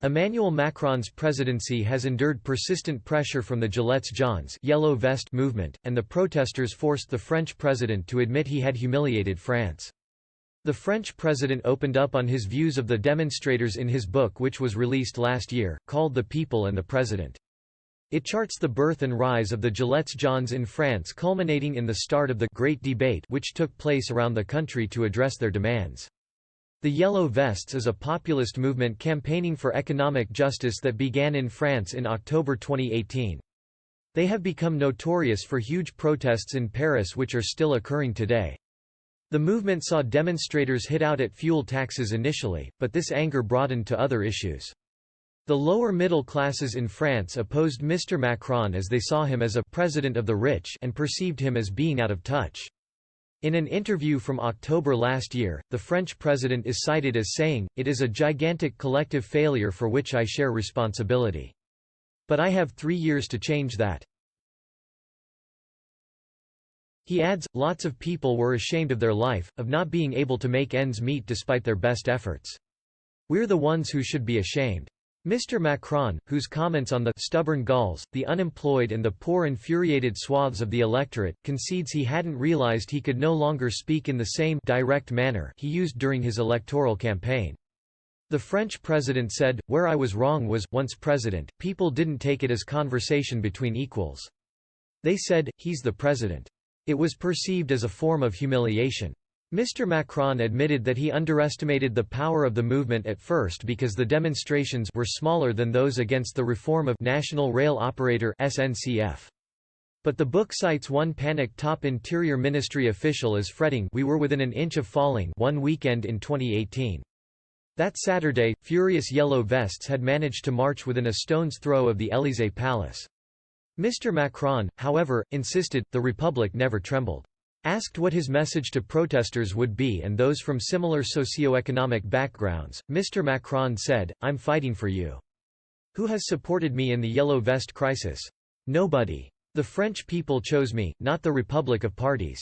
Emmanuel Macron's presidency has endured persistent pressure from the Gilets jaunes Yellow Vest movement, and the protesters forced the French president to admit he had humiliated France. The French president opened up on his views of the demonstrators in his book, which was released last year, called The People and the President. It charts the birth and rise of the Gilets jaunes in France, culminating in the start of the Great Debate, which took place around the country to address their demands. The Yellow Vests is a populist movement campaigning for economic justice that began in France in October 2018. They have become notorious for huge protests in Paris which are still occurring today. The movement saw demonstrators hit out at fuel taxes initially, but this anger broadened to other issues. The lower middle classes in France opposed Mr. Macron as they saw him as a president of the rich and perceived him as being out of touch. In an interview from October last year, the French president is cited as saying, "It is a gigantic collective failure for which I share responsibility. But I have 3 years to change that." He adds, "Lots of people were ashamed of their life, of not being able to make ends meet despite their best efforts. We're the ones who should be ashamed." Mr. Macron, whose comments on the stubborn Gauls, the unemployed and the poor infuriated swaths of the electorate, concedes he hadn't realized he could no longer speak in the same direct manner he used during his electoral campaign. The French president said, "Where I was wrong was, once president, people didn't take it as conversation between equals. They said, he's the president. It was perceived as a form of humiliation." Mr. Macron admitted that he underestimated the power of the movement at first because the demonstrations were smaller than those against the reform of National Rail Operator (SNCF). But the book cites one panicked top Interior Ministry official as fretting, "We were within an inch of falling" one weekend in 2018. That Saturday, furious Yellow Vests had managed to march within a stone's throw of the Élysée Palace. Mr. Macron, however, insisted, the Republic never trembled. Asked what his message to protesters would be and those from similar socio-economic backgrounds, Mr. Macron said, "I'm fighting for you. Who has supported me in the Yellow Vest crisis? Nobody. The French people chose me, not the Republic of Parties."